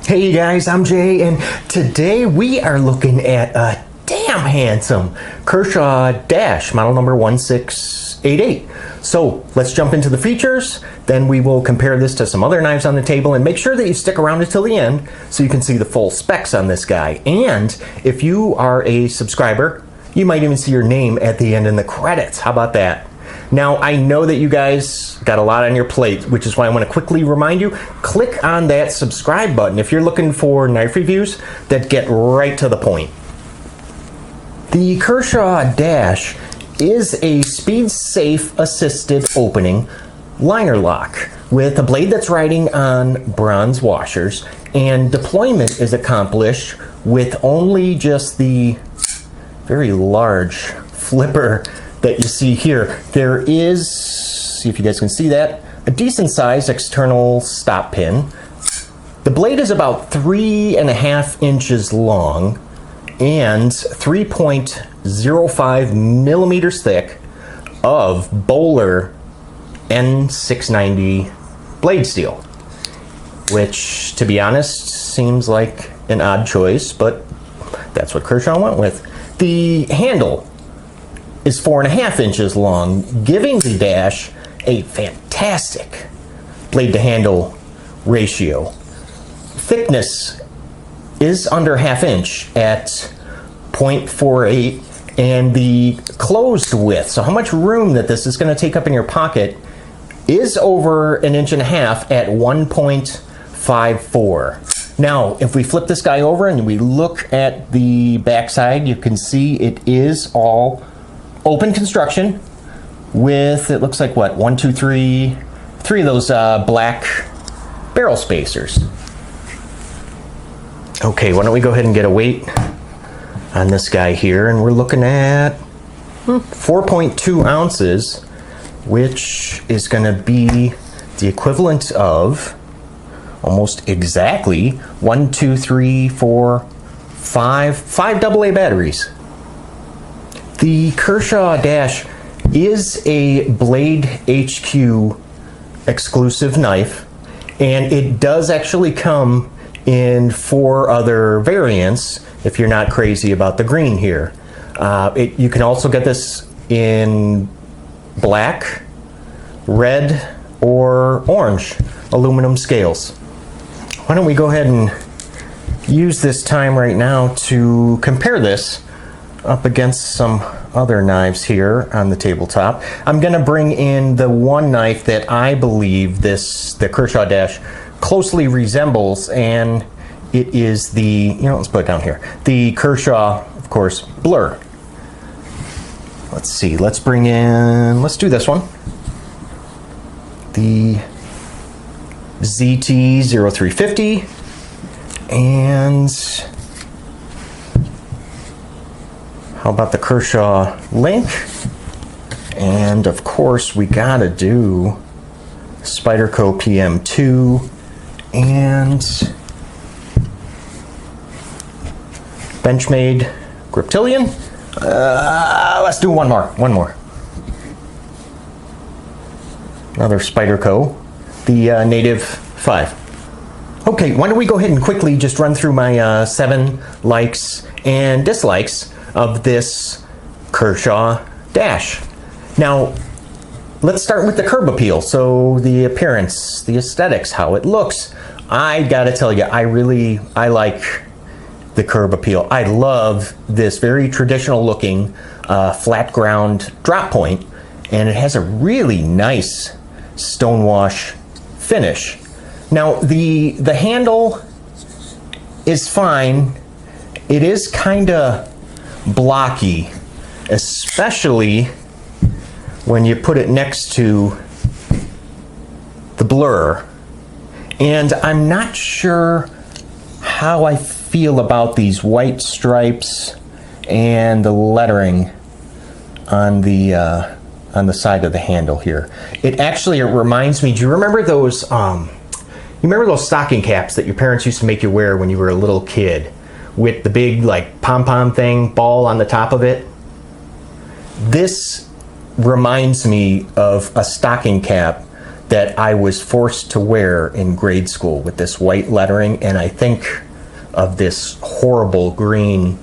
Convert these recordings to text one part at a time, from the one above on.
Hey guys, I'm Jay, and today we are looking at a damn handsome Kershaw Dash, model number 1688. So let's jump into the features, then we will compare this to some other knives on the table, and make sure that you stick around until the end so you can see the full specs on this guy. And if you are a subscriber, you might even see your name at the end in the credits. How about that? Now, I know that you guys got a lot on your plate, which is why I want to quickly remind you, click on that subscribe button if you're looking for knife reviews that get right to the point. The Kershaw Dash is a SpeedSafe assisted opening liner lock with a blade that's riding on bronze washers, and deployment is accomplished with only just the very large flipper that you see here. There is, see if you guys can see that, a decent sized external stop pin. The blade is about 3.5 inches long and 3.05 millimeters thick of Bowler N690 blade steel, which, to be honest, seems like an odd choice, but that's what Kershaw went with. The handle is 4.5 inches long, giving the Dash a fantastic blade to handle ratio. Thickness is under 1/2 inch at 0.48, and the closed width, so how much room that this is going to take up in your pocket, is over 1.5 inches at 1.54. Now, if we flip this guy over and we look at the backside, you can see it is all open construction with, it looks like what, 1, 2, 3 of those black barrel spacers. Okay, why don't we go ahead and get a weight on this guy here, and we're looking at 4.2 ounces, which is going to be the equivalent of almost exactly 1, 2, 3, 4, 5 AA batteries. The Kershaw Dash is a Blade HQ exclusive knife, and it does actually come in 4 other variants if you're not crazy about the green here. You can also get this in black, red, or orange aluminum scales. Why don't we go ahead and use this time right now to compare this up against some other knives here on the tabletop. I'm going to bring in the one knife that I believe the Kershaw Dash closely resembles, and it is the, let's put it down here, the Kershaw, of course, Blur. Let's see, let's do this one. The ZT-0350, and how about the Kershaw Link? And of course, we gotta do Spyderco PM2 and Benchmade Griptilian. Let's do one more. Another Spyderco, the Native 5. Okay, why don't we go ahead and quickly just run through my 7 likes and dislikes of this Kershaw Dash. Now, let's start with the curb appeal. So the appearance, the aesthetics, how it looks. I gotta tell you, I like the curb appeal. I love this very traditional looking flat ground drop point, and it has a really nice stonewash finish. Now the handle is fine. It is kind of blocky, especially when you put it next to the Blur, and I'm not sure how I feel about these white stripes and the lettering on the side of the handle here. It reminds me, do you remember those stocking caps that your parents used to make you wear when you were a little kid, with the big like pom-pom thing, ball on the top of it? This reminds me of a stocking cap that I was forced to wear in grade school with this white lettering, and I think of this horrible green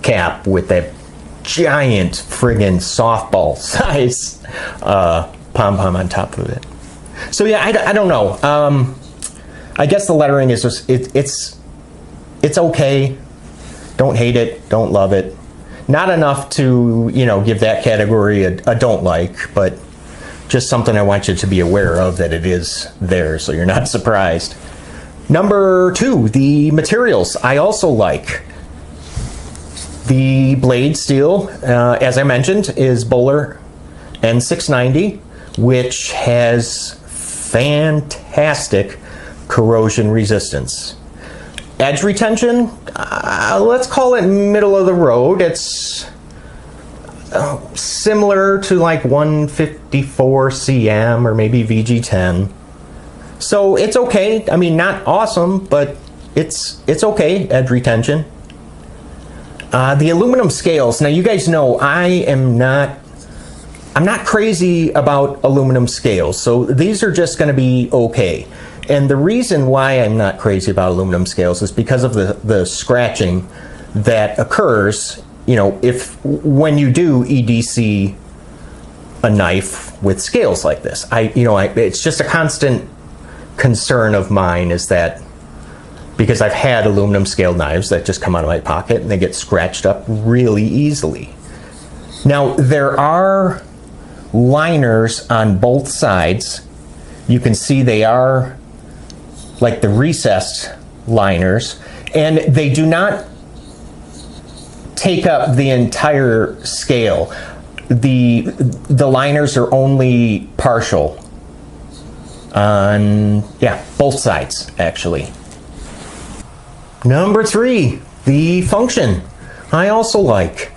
cap with that giant friggin' softball size pom-pom on top of it. So yeah, I don't know. I guess the lettering is just, it's okay. Don't hate it, don't love it. Not enough to, you know, give that category a don't like, but just something I want you to be aware of, that it is there so you're not surprised. Number 2, the materials I also like. The blade steel, as I mentioned, is Bowler N690, which has fantastic corrosion resistance. Edge retention, let's call it middle of the road. It's similar to like 154 cm or maybe VG10. So it's okay. I mean, not awesome, but it's okay, edge retention. The aluminum scales. Now, you guys know I'm not crazy about aluminum scales, so these are just going to be okay. And the reason why I'm not crazy about aluminum scales is because of the scratching that occurs, you know, when you do EDC a knife with scales like this. It's just a constant concern of mine, is that because I've had aluminum scaled knives that just come out of my pocket and they get scratched up really easily. Now, there are liners on both sides. You can see they are like the recessed liners, and they do not take up the entire scale. The liners are only partial on, yeah, both sides actually. Number 3, the function I also like.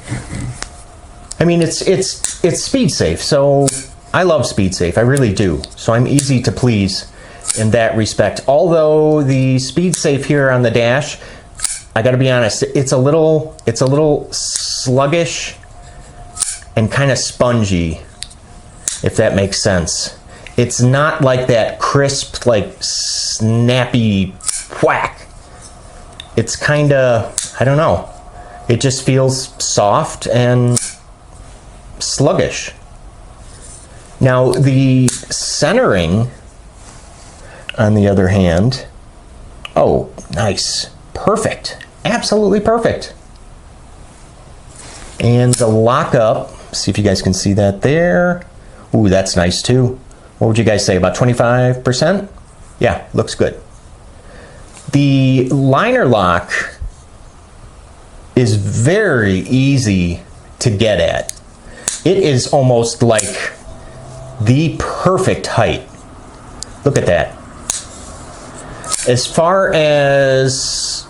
I mean, it's SpeedSafe, so I love SpeedSafe, I really do. So I'm easy to please in that respect. Although the SpeedSafe here on the dash, I gotta be honest, it's a little sluggish and kind of spongy, if that makes sense. It's not like that crisp, like snappy whack. It's kind of, I don't know, it just feels soft and sluggish. Now, the centering, on the other hand, oh, nice, perfect, absolutely perfect. And the lockup, see if you guys can see that there. Ooh, that's nice too. What would you guys say, about 25%? Yeah, looks good. The liner lock is very easy to get at. It is almost like the perfect height. Look at that. As far as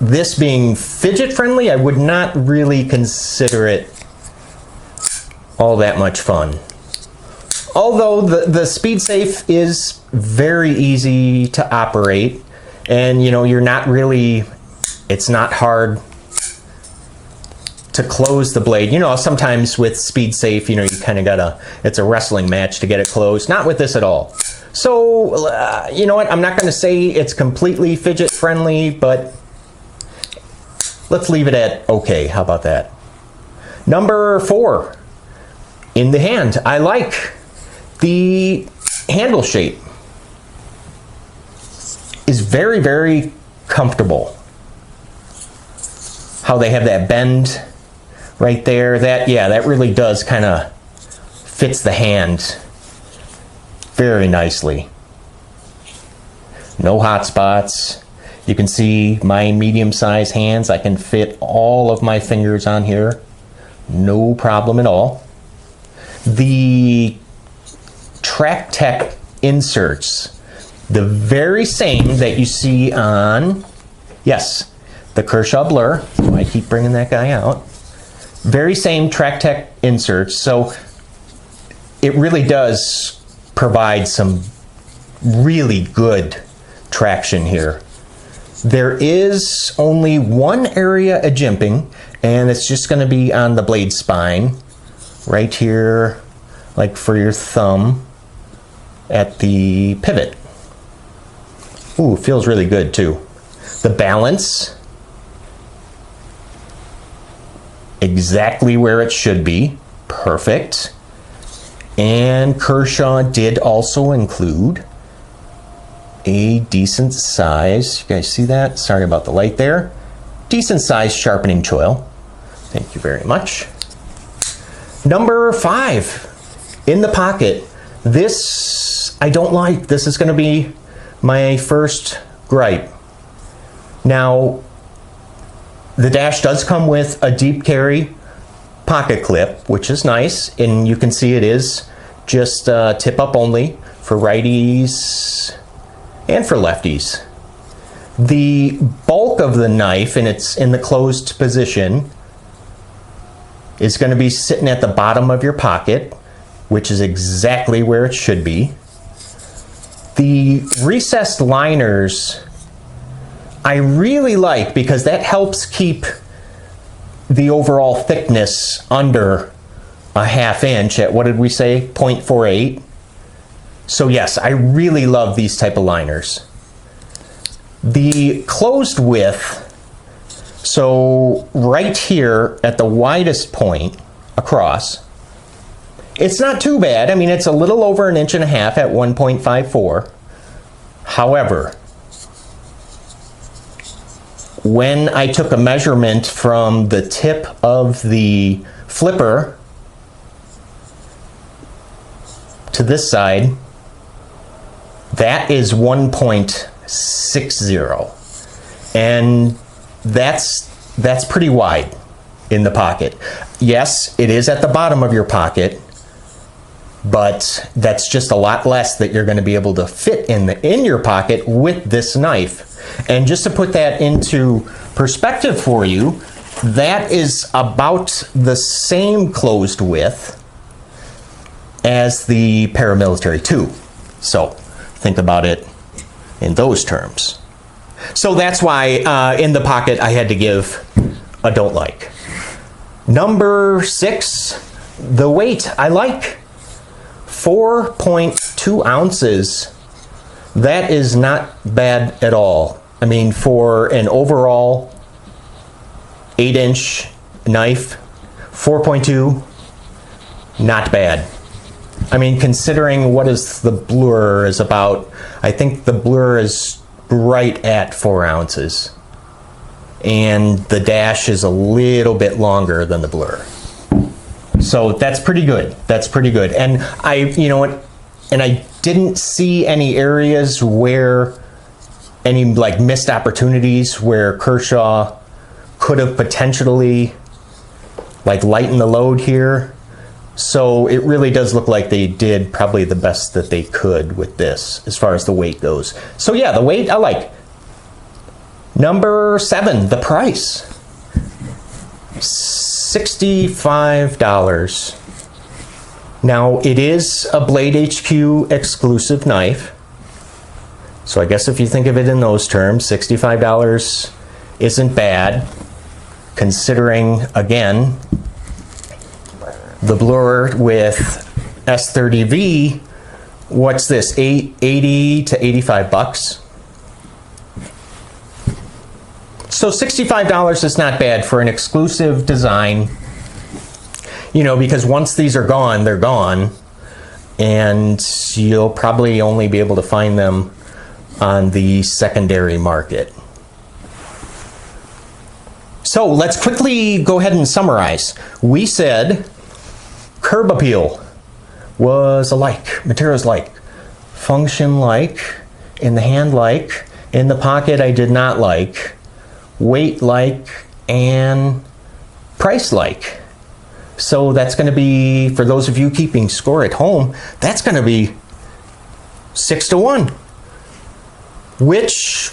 this being fidget friendly, I would not really consider it all that much fun. Although the SpeedSafe is very easy to operate, and you know, you're not really, it's not hard to close the blade. You know, sometimes with SpeedSafe, you know, you kind of gotta, it's a wrestling match to get it closed. Not with this at all. So, you know what, I'm not gonna say it's completely fidget friendly, but let's leave it at okay. How about that? Number 4, in the hand. I like the handle shape. Is very, very comfortable. How they have that bend right there, that, yeah, that really does kind of fits the hand very nicely. No hot spots. You can see my medium-sized hands. I can fit all of my fingers on here. No problem at all. The Track Tech inserts, the very same that you see on, yes, the Kershaw Blur. I keep bringing that guy out. Very same Track Tech inserts. So it really does provide some really good traction here. There is only one area of jimping, and it's just going to be on the blade spine, right here, like for your thumb. at the pivot. Ooh, feels really good too. The balance, exactly where it should be. Perfect. And Kershaw did also include a decent size, you guys see that? Sorry about the light there. Decent size sharpening choil. Thank you very much. Number 5, in the pocket. This I don't like. This is going to be my first gripe. Now, the Dash does come with a deep carry pocket clip, which is nice, and you can see it is just tip up only for righties and for lefties. The bulk of the knife, and it's in the closed position, is going to be sitting at the bottom of your pocket, which is exactly where it should be. The recessed liners I really like because that helps keep the overall thickness under a 1/2 inch at, what did we say, 0.48. So yes, I really love these type of liners. The closed width, so right here at the widest point across, it's not too bad. I mean, it's a little over 1.5 inches at 1.54. However, when I took a measurement from the tip of the flipper to this side, that is 1.60, and that's pretty wide in the pocket. Yes, it is at the bottom of your pocket, but that's just a lot less that you're going to be able to fit in your pocket with this knife. And just to put that into perspective for you, that is about the same closed width as the paramilitary 2. So think about it in those terms. So that's why in the pocket I had to give a don't like. Number 6, the weight I like. 4.2 ounces. That is not bad at all. I mean, for an overall 8-inch knife, 4.2, not bad. I mean, considering what is the Bluer is about, I think the Bluer is right at 4 ounces. And the Dash is a little bit longer than the Bluer. So that's pretty good. That's pretty good. And you know what, and I didn't see any areas where any like missed opportunities where Kershaw could have potentially like lightened the load here. So it really does look like they did probably the best that they could with this as far as the weight goes. So yeah, the weight I like. Number 7, the price. $65. Now it is a Blade HQ exclusive knife. So I guess if you think of it in those terms, $65 isn't bad, considering, again, the Bluer with S30V, what's this, 80 to 85 bucks? So $65 is not bad for an exclusive design, you know, because once these are gone, they're gone, and you'll probably only be able to find them on the secondary market. So let's quickly go ahead and summarize. We said curb appeal was alike, materials like, function like, in the hand like, in the pocket I did not like, weight like, and price like. So that's going to be, for those of you keeping score at home, that's going to be 6-1, which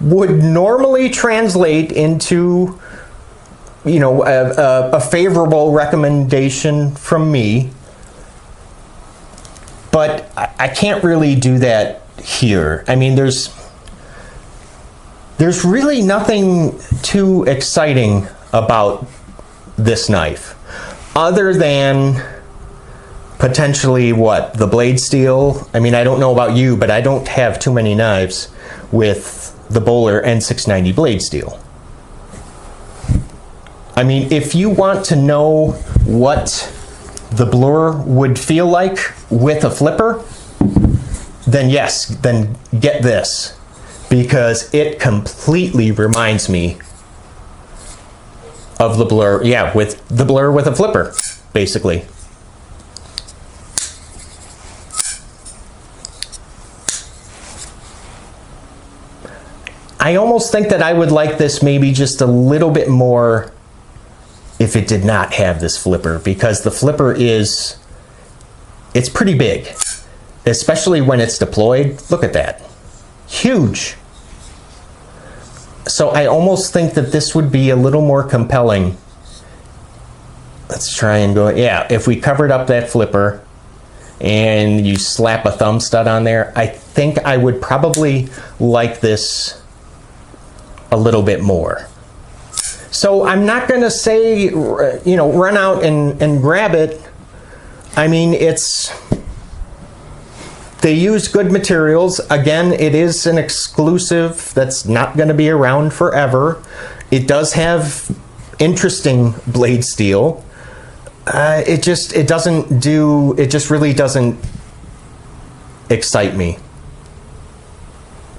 would normally translate into, you know, a favorable recommendation from me, but I can't really do that here. I mean, there's really nothing too exciting about this knife, other than potentially what? The blade steel? I mean, I don't know about you, but I don't have too many knives with the Bowler N690 blade steel. I mean, if you want to know what the Blur would feel like with a flipper, then yes, then get this, because it completely reminds me of the Blur, yeah, with the Blur with a flipper, basically. I almost think that I would like this maybe just a little bit more if it did not have this flipper, because the flipper it's pretty big, especially when it's deployed. Look at that, huge. So I almost think that this would be a little more compelling. Let's try and go, yeah, if we covered up that flipper and you slap a thumb stud on there, I think I would probably like this a little bit more. So I'm not going to say, you know, run out and grab it. I mean, they use good materials. Again, it is an exclusive that's not going to be around forever. It does have interesting blade steel. It just really doesn't excite me.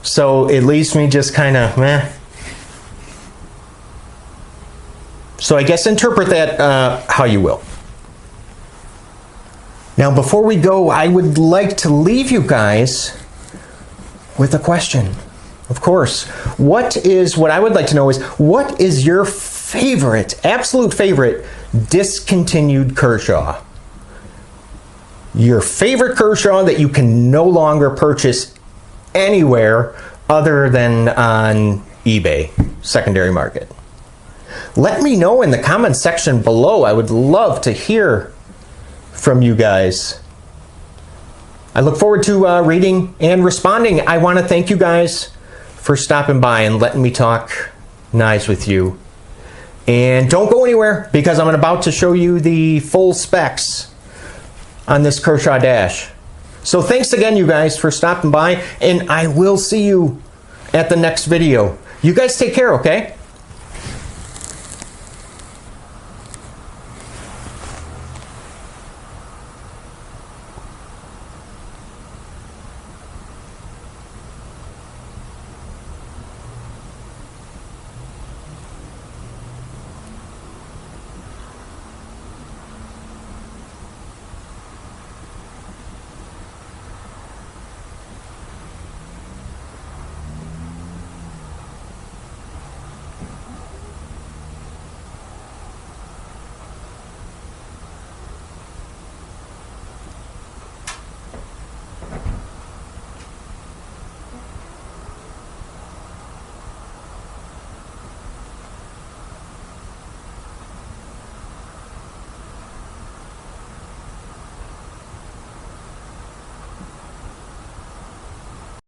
So it leaves me just kind of meh. So I guess interpret that how you will. Now, before we go, I would like to leave you guys with a question. Of course, what I would like to know is, what is your favorite, absolute favorite, discontinued Kershaw? Your favorite Kershaw that you can no longer purchase anywhere other than on eBay, secondary market. Let me know in the comments section below. I would love to hear from you guys. I look forward to reading and responding. I want to thank you guys for stopping by and letting me talk knives with you. And don't go anywhere, because I'm about to show you the full specs on this Kershaw Dash. So thanks again, you guys, for stopping by, and I will see you at the next video. You guys take care, okay?